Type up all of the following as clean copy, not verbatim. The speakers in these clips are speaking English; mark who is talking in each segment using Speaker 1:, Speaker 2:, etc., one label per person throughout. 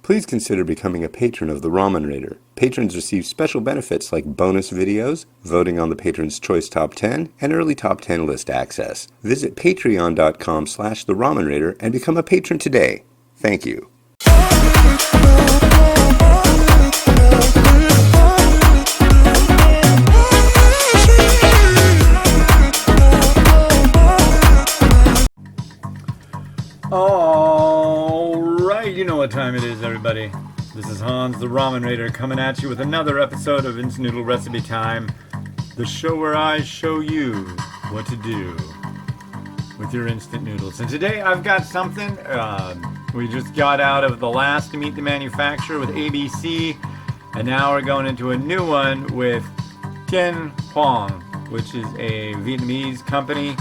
Speaker 1: Please consider becoming a patron of the Ramen Raider. Patrons receive special benefits like bonus videos, voting on the Patron's Choice Top 10, and early Top 10 list access. Visit patreon.com/the Ramen Raider and become a patron today. Thank you.
Speaker 2: Alright, you know what time it is, everybody. This is Hans, the Ramen Raider, coming at you with another episode of Instant Noodle Recipe Time, the show where I show you what to do with your instant noodles. And today I've got something, we just got out of the last to Meet the Manufacturer with ABC, and now we're going into a new one with Thien, which is a Vietnamese company.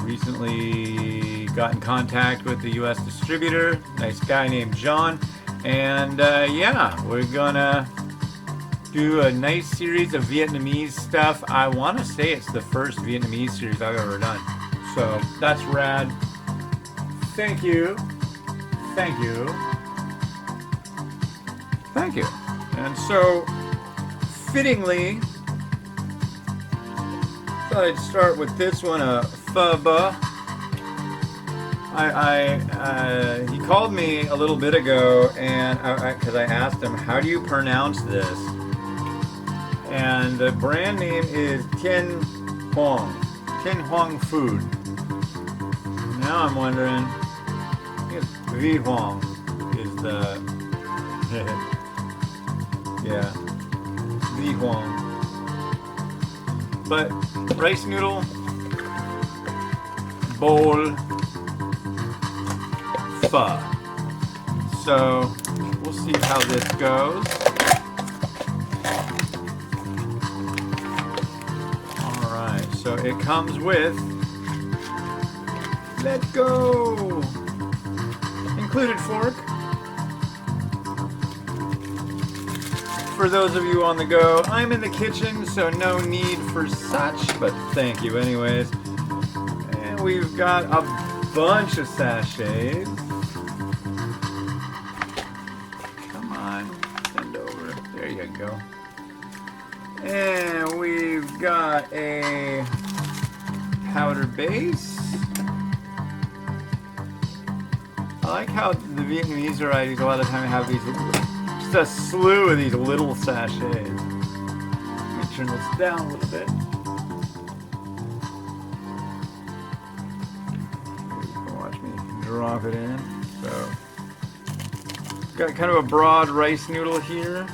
Speaker 2: Recently got in contact with the US distributor, nice guy named John, and yeah, we're gonna do a nice series of Vietnamese stuff. I want to say it's the first Vietnamese series I've ever done, so that's rad. Thank you. Thank you. Thank you. And so, fittingly, thought I'd start with this one, a pho ba. He called me a little bit ago, and because I asked him, how do you pronounce this? And the brand name is Thien Huong Food. Now I'm wondering, I guess Huong is the yeah, Huong. But rice noodle bowl pho. So we'll see how this goes. Alright, so it comes with, let's go, included fork. For those of you on the go, I'm in the kitchen, so no need for such, but thank you anyways. And we've got a bunch of sachets. Come on, send over. There you go. And we've got a powder base. I like how the Vietnamese varieties a lot of the time have these, just a slew of these little sachets. Let me turn this down a little bit. Watch me drop it in. So, got kind of a broad rice noodle here.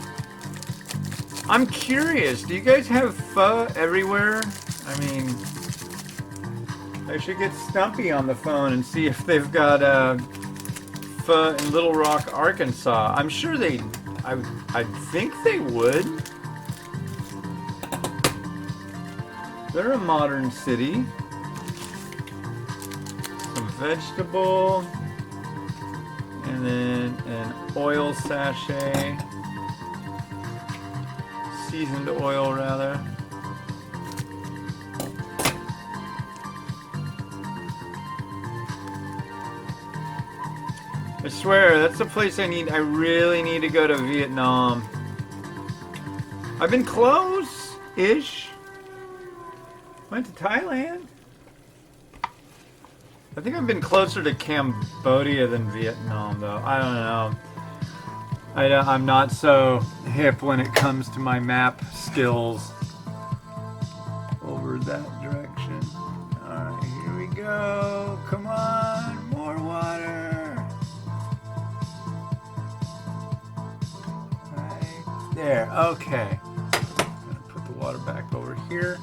Speaker 2: I'm curious, do you guys have pho everywhere? I mean, I should get Stumpy on the phone and see if they've got pho in Little Rock, Arkansas. I'm sure I think they would. They're a modern city. Some vegetable, and then an oil sachet. Seasoned oil, rather. I swear, that's the place I really need to go to Vietnam. I've been close-ish. Went to Thailand. I think I've been closer to Cambodia than Vietnam, though. I don't know. I'm not so hip when it comes to my map skills over that direction. Alright, here we go. Come on, more water. Right there, okay. I'm gonna put the water back over here.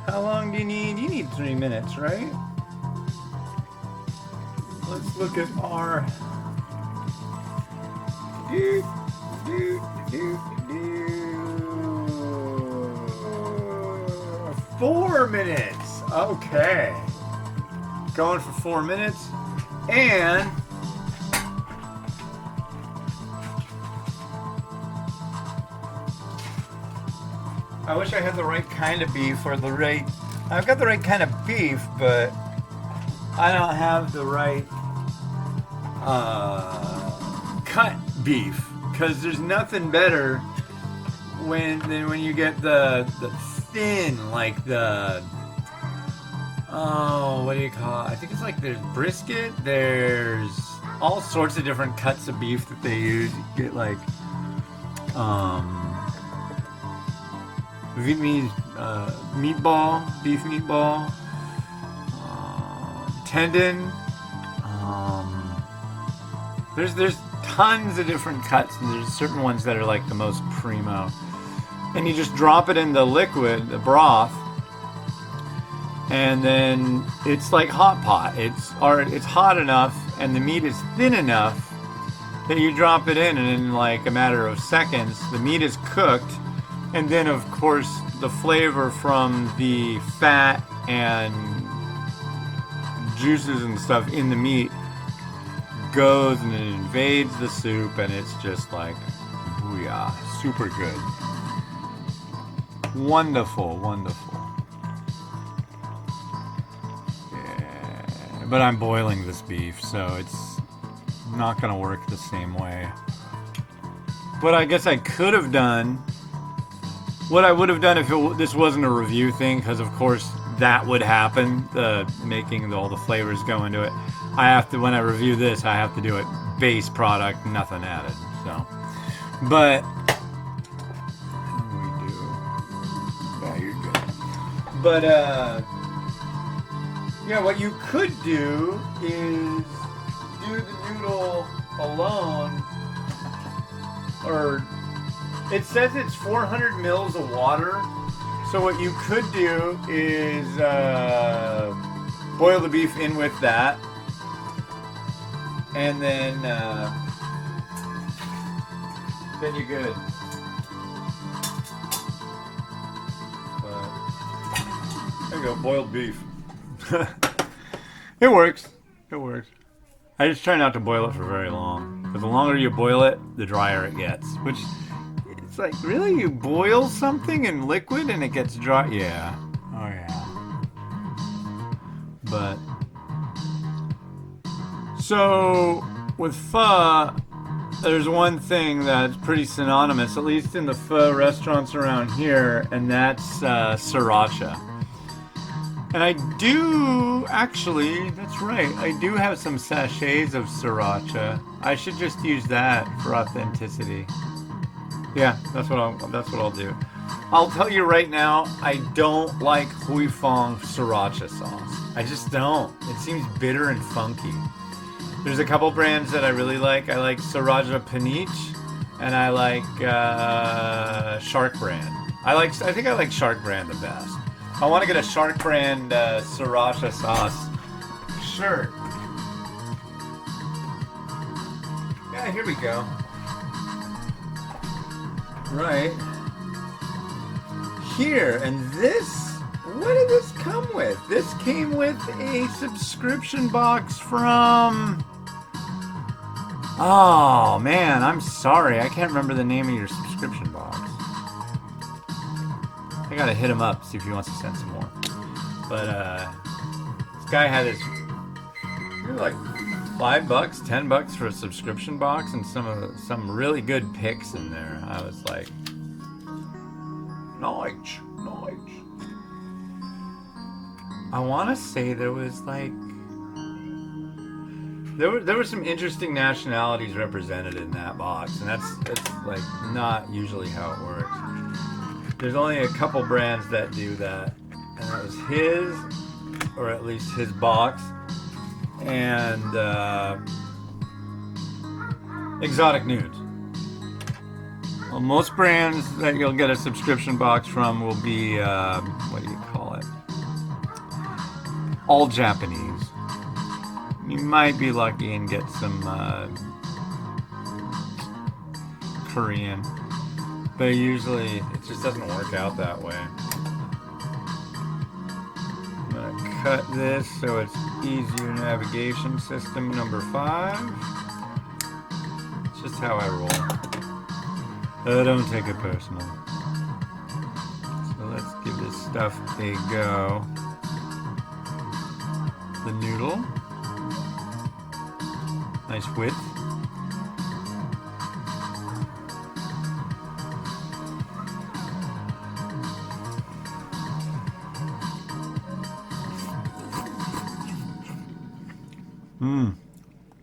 Speaker 2: How long do you need? You need 3 minutes, right? Let's look at our 4 minutes. Okay. Going for 4 minutes. And I wish I had the right kind of beef or the right... I've got the right kind of beef, but I don't have the right cut beef, because there's nothing better than when you get the thin, like the, oh, what do you call it? I think it's like there's brisket, there's all sorts of different cuts of beef that they use. You get like Vietnamese beef meatball, tendon. There's tons of different cuts, and there's certain ones that are like the most primo. And you just drop it in the liquid, the broth, and then it's like hot pot. It's hot enough, and the meat is thin enough that you drop it in, and in like a matter of seconds, the meat is cooked. And then, of course, the flavor from the fat and juices and stuff in the meat goes and it invades the soup, and it's just like, booyah, super good. Wonderful, wonderful. Yeah, but I'm boiling this beef, so it's not going to work the same way. But I guess I could have done what I would have done if this wasn't a review thing, because of course that would happen, making all the flavors go into it. I have to, when I review this, I have to do it base product, nothing added. So, but we do. Yeah, you're good. But yeah, what you could do is do the noodle alone, or it says it's 400 mils of water. So what you could do is boil the beef in with that, and then you're good. There you go, boiled beef. It works. It works. I just try not to boil it for very long, because the longer you boil it, the drier it gets. Which, it's like, really? You boil something in liquid and it gets dry? Yeah. Oh, yeah. But, so, with pho, there's one thing that's pretty synonymous, at least in the pho restaurants around here, and that's sriracha. And I do, actually, that's right, I do have some sachets of sriracha. I should just use that for authenticity. Yeah, that's what I'll do. I'll tell you right now, I don't like Huong sriracha sauce. I just don't. It seems bitter and funky. There's a couple brands that I really like. I like Sriracha Paniche, and I like Shark Brand. I think I like Shark Brand the best. I want to get a Shark Brand sriracha sauce shirt. Yeah, here we go. Right here, and this, what did this come with? This came with a subscription box from, oh man, I'm sorry, I can't remember the name of your subscription box. I gotta hit him up, see if he wants to send some more. But this guy had his, like $5, $10 for a subscription box, and some really good picks in there. I was like, nice. I want to say there was like, there were some interesting nationalities represented in that box, and that's like not usually how it works. There's only a couple brands that do that, and that was his, or at least his box, and Exotic Nudes. Well, most brands that you'll get a subscription box from will be, what do you call it? All Japanese. You might be lucky and get some Korean. But usually, it just doesn't work out that way. I'm going to cut this so it's easier navigation system number 5. It's just how I roll. Don't take it personal. So let's give this stuff a go. The noodle. Nice width. Mmm.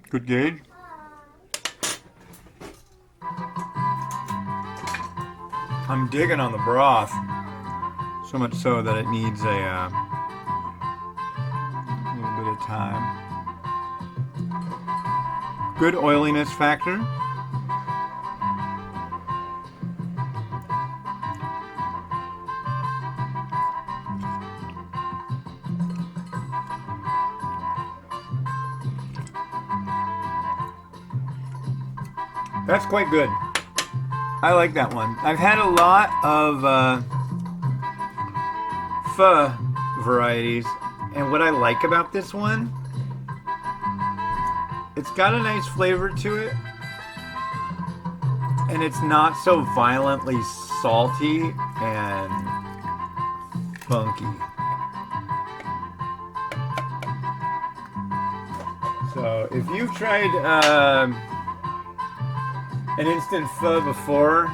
Speaker 2: Good gauge. I'm digging on the broth. So much so that it needs a little bit of time. Good oiliness factor. That's quite good. I like that one. I've had a lot of pho varieties, and what I like about this one, it's got a nice flavor to it, and it's not so violently salty and funky. So if you've tried an instant pho before,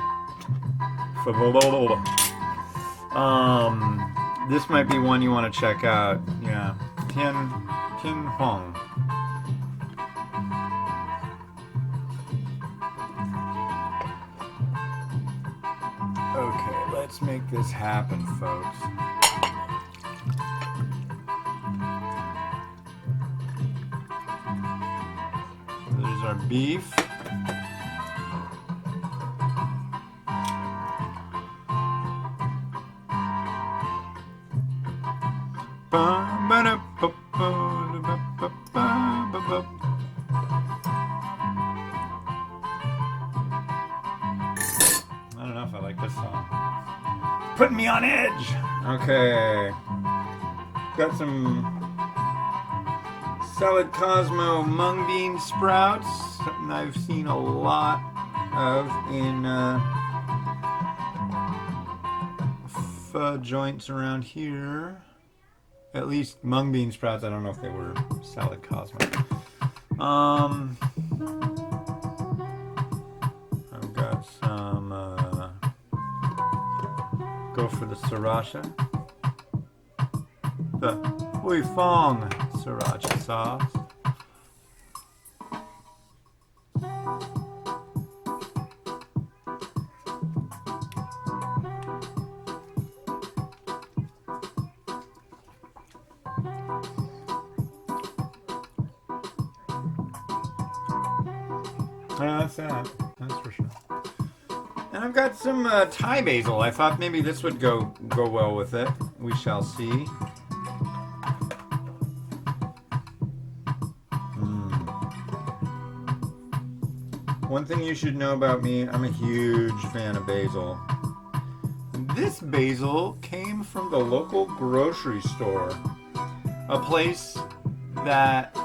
Speaker 2: this might be one you want to check out. Yeah, Thien Huong. Okay, let's make this happen, folks. There's our beef. I don't know if I like this song. Putting me on edge. Okay. Got some Salad Cosmo mung bean sprouts. Something I've seen a lot of in pho joints around here. At least mung bean sprouts. I don't know if they were Salad Cosmo. I've got some go for the sriracha. The Huong sriracha sauce. That's that. That's for sure. And I've got some Thai basil. I thought maybe this would go well with it. We shall see. One thing you should know about me, I'm a huge fan of basil. This basil came from the local grocery store. A place that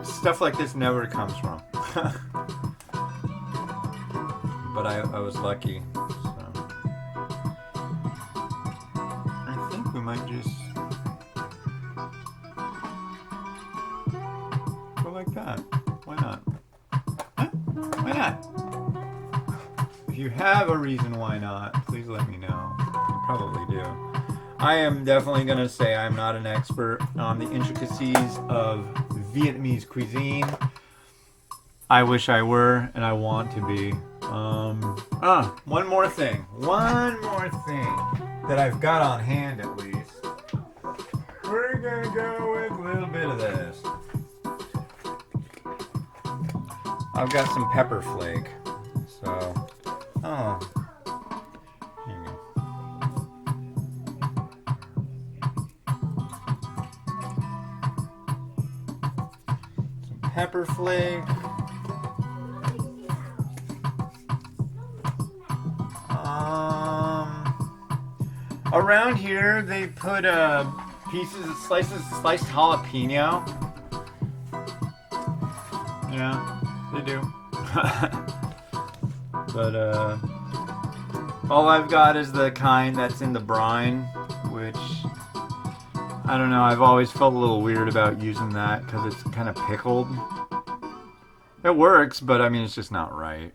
Speaker 2: stuff like this never comes from. But I was lucky. So. I think we might just go like that. Why not? Huh? Why not? If you have a reason why not, please let me know. You probably do. I am definitely going to say I'm not an expert on the intricacies of Vietnamese cuisine. I wish I were, and I want to be. One more thing that I've got on hand at least. We're gonna go with a little bit of this. I've got some pepper flake, so here you go. Some pepper flake. Around here, they put slices of sliced jalapeno. Yeah, they do. But all I've got is the kind that's in the brine, which I don't know. I've always felt a little weird about using that because it's kind of pickled. It works, but I mean, it's just not right.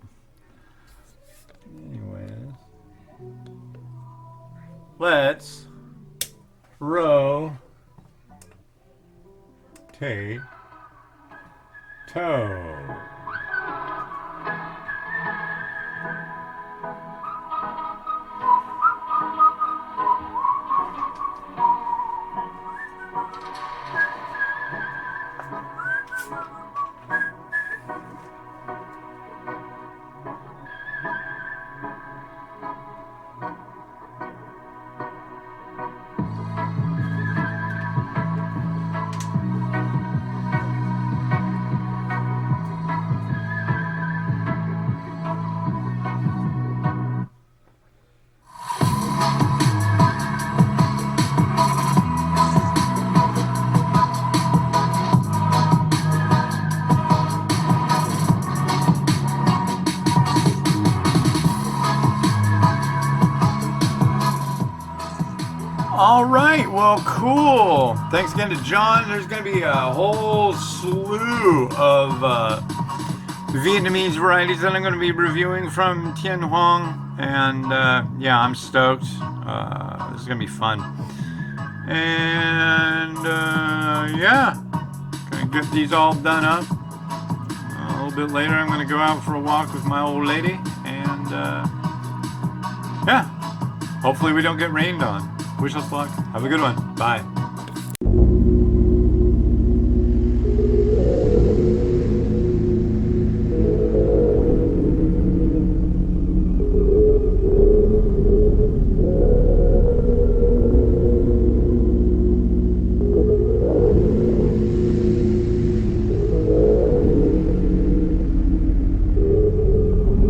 Speaker 2: Let's row Tay. Toe. All right, well, cool. Thanks again to John. There's going to be a whole slew of Vietnamese varieties that I'm going to be reviewing from Thien Huong, and yeah, I'm stoked. This is going to be fun. And yeah, going to get these all done up. A little bit later, I'm going to go out for a walk with my old lady, and yeah, hopefully we don't get rained on. Wish us luck. Have a good one. Bye.